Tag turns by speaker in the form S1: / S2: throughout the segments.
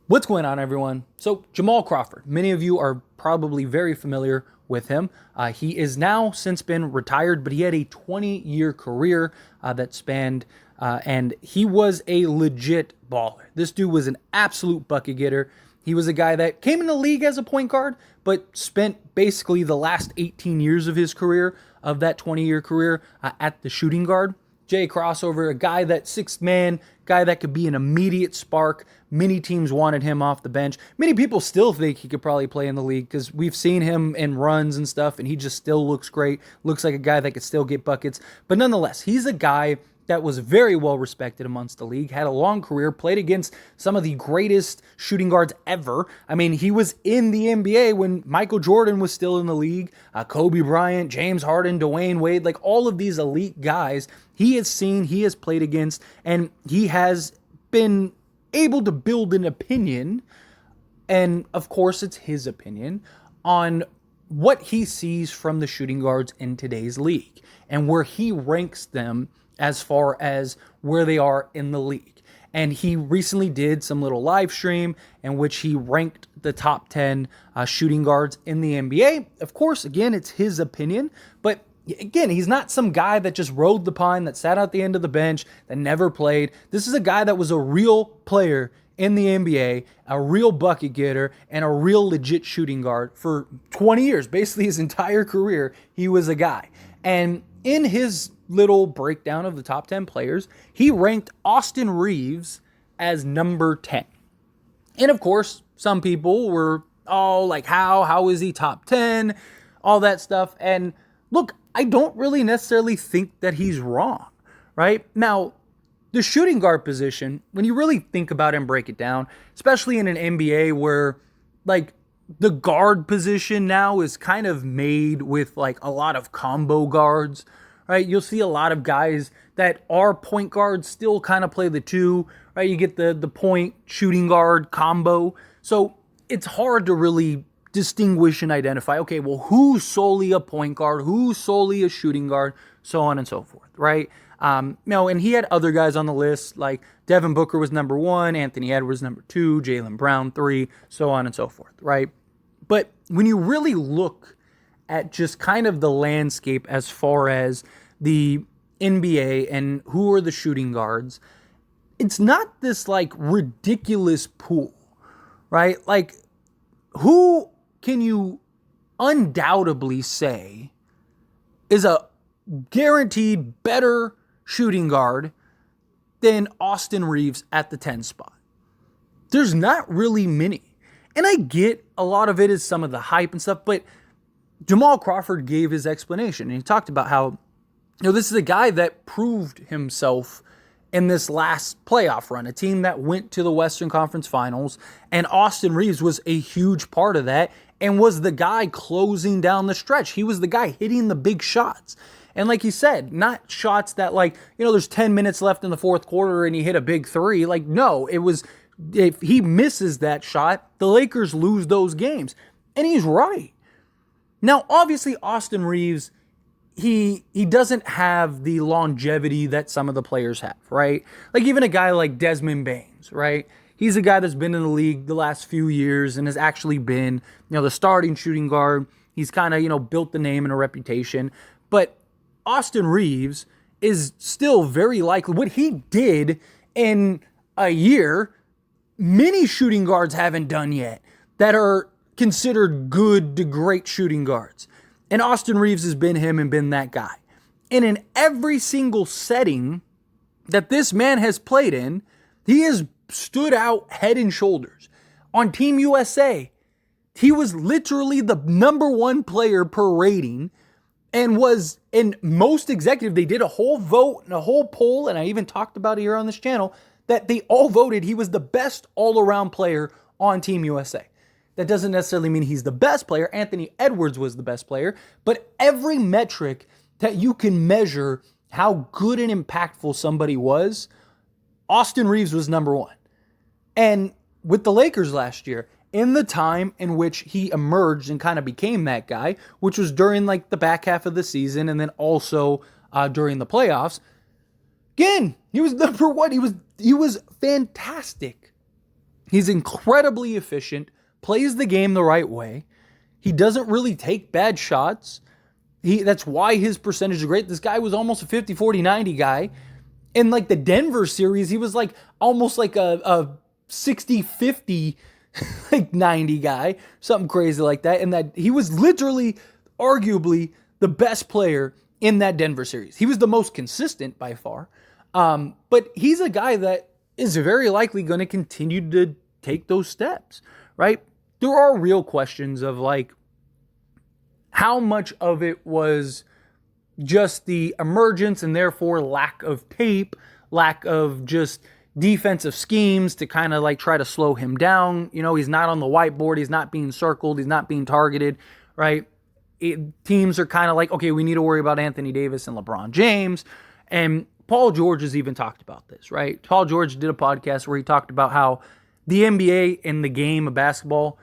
S1: What's going on, everyone? So, Jamal Crawford, many of you are probably very familiar with him. He is now since been retired, but he had a 20-year career that spanned, and he was a legit baller. This dude was an absolute bucket getter. He was a guy that came in the league as a point guard, but spent basically the last 18 years of his career, of that 20-year career, at the shooting guard. Jay Crossover, a guy that sixth man, guy that could be an immediate spark. Many teams wanted him off the bench. Many people still think he could probably play in the league because we've seen him in runs and stuff, and he just still looks great. Looks like a guy that could still get buckets. But nonetheless, he's a guy that was very well respected amongst the league, had a long career, played against some of the greatest shooting guards ever. I mean, he was in the NBA when Michael Jordan was still in the league, Kobe Bryant, James Harden, Dwayne Wade, like all of these elite guys he has seen, he has played against, and he has been able to build an opinion, and of course it's his opinion, on what he sees from the shooting guards in today's league and where he ranks them as far as where they are in the league. And he recently did some little live stream in which he ranked the top 10 shooting guards in the NBA. Of course, again, it's his opinion, but again, he's not some guy that just rode the pine, that sat out the end of the bench, that never played. This is a guy that was a real player in the NBA, a real bucket getter, and a real legit shooting guard for 20 years. Basically, his entire career, he was a guy. And in his little breakdown of the top 10 players, he ranked Austin Reaves as number 10. And of course, some people were all like, how is he top 10? All that stuff. And look, I don't really necessarily think that he's wrong, right? Now, the shooting guard position, when you really think about it and break it down, especially in an NBA where like the guard position now is kind of made with like a lot of combo guards, right? You'll see a lot of guys that are point guards still kind of play the two, right? You get the point shooting guard combo. So it's hard to really distinguish and identify, okay, well, who's solely a point guard, who's solely a shooting guard, so on and so forth, right? And he had other guys on the list, like Devin Booker was number 1, Anthony Edwards number 2, Jaylen Brown 3, so on and so forth, right? But when you really look at just kind of the landscape as far as the NBA and who are the shooting guards, it's not this like ridiculous pool, right? Like, who can you undoubtedly say is a guaranteed better shooting guard than Austin Reaves at the 10 spot? There's not really many. And I get a lot of it is some of the hype and stuff, but Jamal Crawford gave his explanation, and he talked about how, this is a guy that proved himself in this last playoff run, a team that went to the Western Conference Finals, and Austin Reaves was a huge part of that and was the guy closing down the stretch. He was the guy hitting the big shots. And like he said, not shots that like, there's 10 minutes left in the fourth quarter and he hit a big three. Like, no, it was, if he misses that shot, the Lakers lose those games. And he's right. Now, obviously, Austin Reaves, he doesn't have the longevity that some of the players have, right? Like even a guy like Desmond Baines, right? He's a guy that's been in the league the last few years and has actually been, the starting shooting guard. He's kind of, built the name and a reputation. But Austin Reaves is still very likely. What he did in a year, many shooting guards haven't done yet that are considered good to great shooting guards. And Austin Reaves has been him and been that guy. And in every single setting that this man has played in, he has stood out head and shoulders. On Team USA, he was literally the number 1 player per rating and was in most executive. They did a whole vote and a whole poll, and I even talked about it here on this channel, that they all voted he was the best all-around player on Team USA. That doesn't necessarily mean he's the best player. Anthony Edwards was the best player, but every metric that you can measure how good and impactful somebody was, Austin Reaves was number 1. And with the Lakers last year, in the time in which he emerged and kind of became that guy, which was during like the back half of the season and then also during the playoffs, again, he was number 1. He was fantastic. He's incredibly efficient, plays the game the right way. He doesn't really take bad shots. That's why his percentage is great. This guy was almost a 50, 40, 90 guy. In like the Denver series, he was like almost like a 60, 50, like 90 guy, something crazy like that. And that he was literally, arguably, the best player in that Denver series. He was the most consistent by far. But he's a guy that is very likely going to continue to take those steps, right? There are real questions of like, how much of it was just the emergence and therefore lack of tape, lack of just defensive schemes to kind of like try to slow him down. You know, he's not on the whiteboard. He's not being circled. He's not being targeted, right? Teams are kind of like, okay, we need to worry about Anthony Davis and LeBron James. And Paul George has even talked about this, right? Paul George did a podcast where he talked about how the NBA and the game of basketball,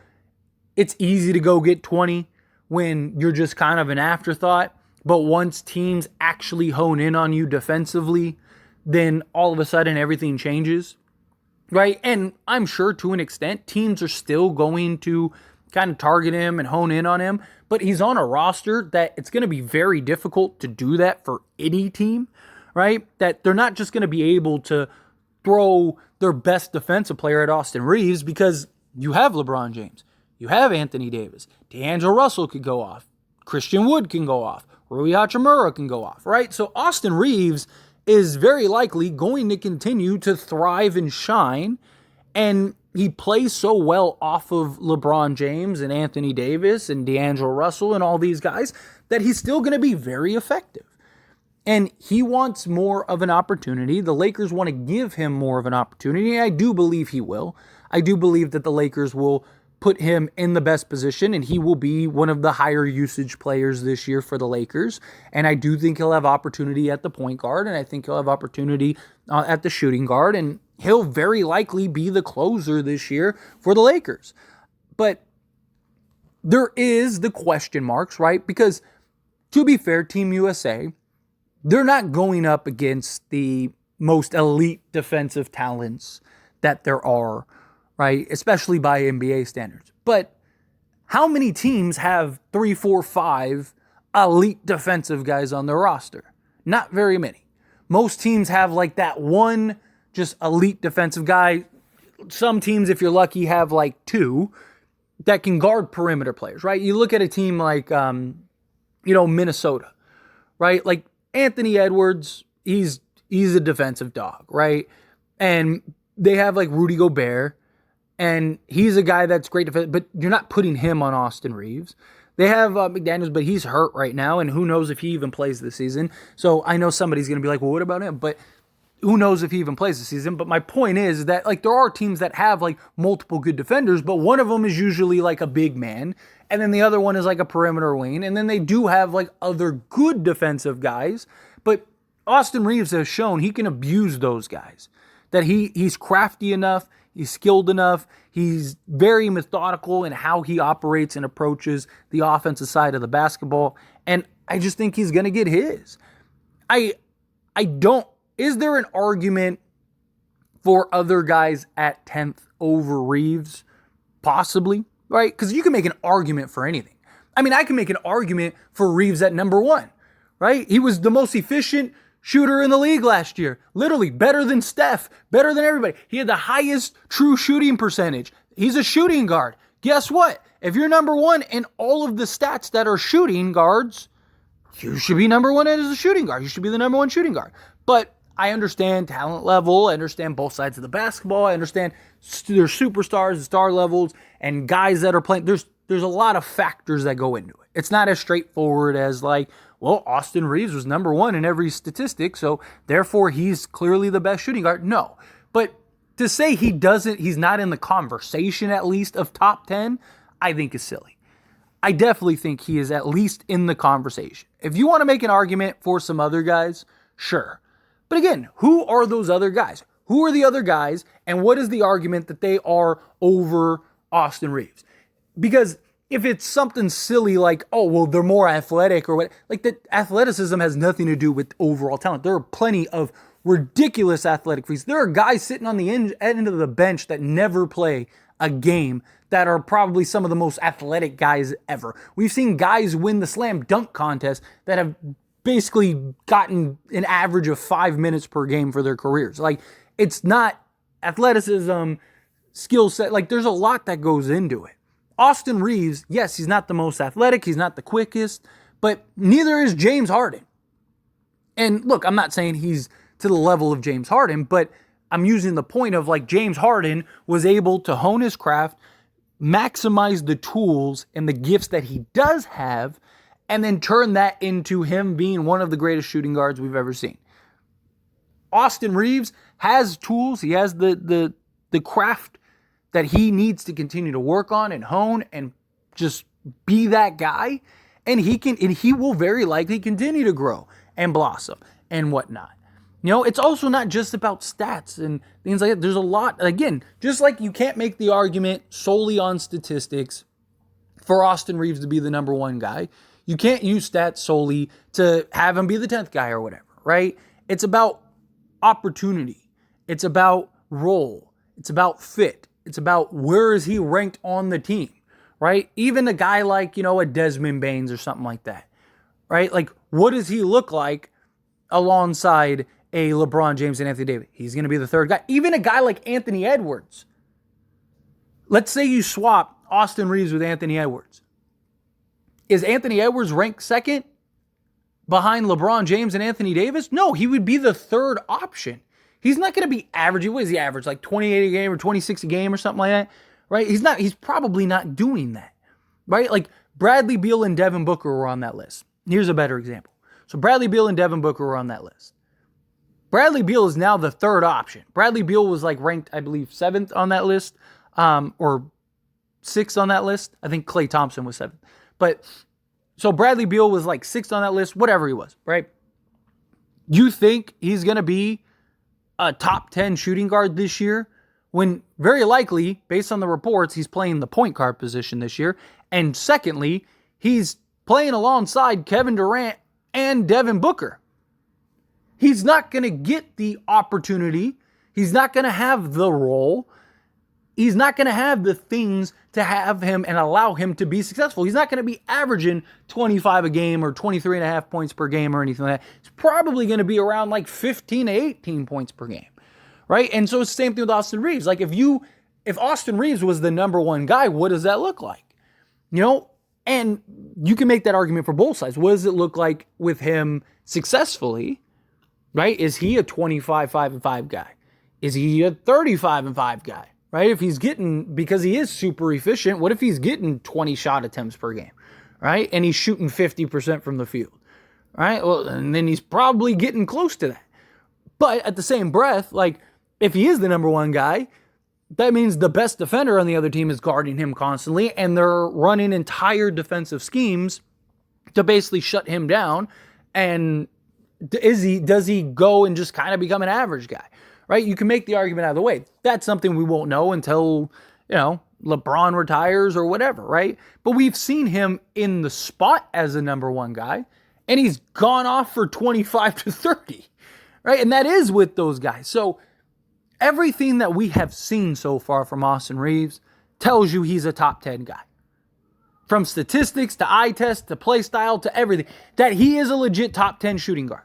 S1: it's easy to go get 20 when you're just kind of an afterthought. But once teams actually hone in on you defensively, then all of a sudden everything changes, right? And I'm sure to an extent, teams are still going to kind of target him and hone in on him. But he's on a roster that it's going to be very difficult to do that for any team, right? That they're not just going to be able to throw their best defensive player at Austin Reaves because you have LeBron James. You have Anthony Davis. D'Angelo Russell could go off. Christian Wood can go off. Rui Hachimura can go off, right? So Austin Reaves is very likely going to continue to thrive and shine. And he plays so well off of LeBron James and Anthony Davis and D'Angelo Russell and all these guys that he's still going to be very effective. And he wants more of an opportunity. The Lakers want to give him more of an opportunity. I do believe he will. I do believe that the Lakers will put him in the best position, and he will be one of the higher usage players this year for the Lakers. And I do think he'll have opportunity at the point guard, and I think he'll have opportunity at the shooting guard, and he'll very likely be the closer this year for the Lakers. But there is the question marks, right? Because to be fair, Team USA, they're not going up against the most elite defensive talents that there are, right? Especially by NBA standards. But how many teams have 3, 4, 5 elite defensive guys on their roster? Not very many. Most teams have like that one just elite defensive guy. Some teams, if you're lucky, have like 2 that can guard perimeter players, right? You look at a team like, Minnesota, right? Like Anthony Edwards, he's a defensive dog, right? And they have like Rudy Gobert, and he's a guy that's great defense, but you're not putting him on Austin Reaves. They have McDaniels, but he's hurt right now, and who knows if he even plays this season. So I know somebody's going to be like, well, what about him? But who knows if he even plays this season. But my point is that like there are teams that have like multiple good defenders, but one of them is usually like a big man, and then the other one is like a perimeter wing, and then they do have like other good defensive guys. But Austin Reaves has shown he can abuse those guys, that he's crafty enough, he's skilled enough, he's very methodical in how he operates and approaches the offensive side of the basketball, and I just think he's going to get his. Is there an argument for other guys at 10th over Reaves? Possibly, right? Because you can make an argument for anything. I mean, I can make an argument for Reaves at number 1, right? He was the most efficient shooter in the league last year. Literally better than Steph, better than everybody. He had the highest true shooting percentage. He's a shooting guard. Guess what? If you're number 1 in all of the stats that are shooting guards, you should be number 1 as a shooting guard. You should be the number 1 shooting guard. But I understand talent level. I understand both sides of the basketball. I understand there's superstars and star levels and guys that are playing. There's a lot of factors that go into it. It's not as straightforward as like, well, Austin Reaves was number 1 in every statistic, so therefore he's clearly the best shooting guard. No. But to say he's not in the conversation at least of top 10, I think is silly. I definitely think he is at least in the conversation. If you want to make an argument for some other guys, sure. But again, who are those other guys? Who are the other guys, and what is the argument that they are over Austin Reaves? Because if it's something silly like, oh, well, they're more athletic or what, like that athleticism has nothing to do with overall talent. There are plenty of ridiculous athletic feats. There are guys sitting on the end of the bench that never play a game that are probably some of the most athletic guys ever. We've seen guys win the slam dunk contest that have basically gotten an average of 5 minutes per game for their careers. Like, it's not athleticism, skill set. Like, there's a lot that goes into it. Austin Reaves, yes, he's not the most athletic, he's not the quickest, but neither is James Harden. And look, I'm not saying he's to the level of James Harden, but I'm using the point of, like, James Harden was able to hone his craft, maximize the tools and the gifts that he does have, and then turn that into him being one of the greatest shooting guards we've ever seen. Austin Reaves has tools, he has the craft that he needs to continue to work on and hone and just be that guy. And he will very likely continue to grow and blossom and whatnot. You know, it's also not just about stats and things like that. There's a lot, again, just like you can't make the argument solely on statistics for Austin Reaves to be the number one guy. You can't use stats solely to have him be the 10th guy or whatever, right? It's about opportunity. It's about role. It's about fit. It's about where is he ranked on the team, right? Even a guy like, a Desmond Baines or something like that, right? Like, what does he look like alongside a LeBron James and Anthony Davis? He's going to be the third guy. Even a guy like Anthony Edwards. Let's say you swap Austin Reaves with Anthony Edwards. Is Anthony Edwards ranked second behind LeBron James and Anthony Davis? No, he would be the third option. He's not going to be averaging, what is he average? Like 28 a game or 26 a game or something like that, right? He's probably not doing that, right? Like Bradley Beal and Devin Booker were on that list. Here's a better example. So Bradley Beal and Devin Booker were on that list. Bradley Beal is now the third option. Bradley Beal was like ranked, I believe, 7th on that list, or 6th on that list. I think Klay Thompson was 7th. But so Bradley Beal was like 6th on that list, whatever he was, right? You think he's going to be a top 10 shooting guard this year, when very likely, based on the reports, he's playing the point guard position this year. And secondly, he's playing alongside Kevin Durant and Devin Booker. He's not going to get the opportunity. He's not going to have the role. He's not going to have the things to have him and allow him to be successful. He's not going to be averaging 25 a game or 23 and a half points per game or anything like that. It's probably going to be around like 15 to 18 points per game, right? And so it's the same thing with Austin Reaves. Like if Austin Reaves was the number one guy, what does that look like? And you can make that argument for both sides. What does it look like with him successfully, right? Is he a 25, 5-5 guy? Is he a 35-5 guy? Right? If he's getting, because he is super efficient, what if he's getting 20 shot attempts per game, right? And he's shooting 50% from the field, right? Well, and then he's probably getting close to that. But at the same breath, like, if he is the number one guy, that means the best defender on the other team is guarding him constantly, and they're running entire defensive schemes to basically shut him down. And does he go and just kind of become an average guy? Right? You can make the argument either way. That's something we won't know until, LeBron retires or whatever, right? But we've seen him in the spot as a number one guy, and he's gone off for 25 to 30, right? And that is with those guys. So everything that we have seen so far from Austin Reaves tells you he's a top 10 guy. From statistics to eye test to play style to everything, that he is a legit top 10 shooting guard.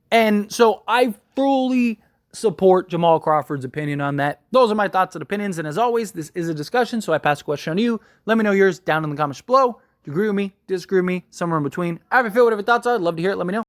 S1: And so I fully support Jamal Crawford's opinion on that. Those are my thoughts and opinions. And as always, this is a discussion, so I pass the question on to you. Let me know yours down in the comments below. Do you agree with me? Disagree with me? Somewhere in between. However you feel, whatever thoughts are, I'd love to hear it. Let me know.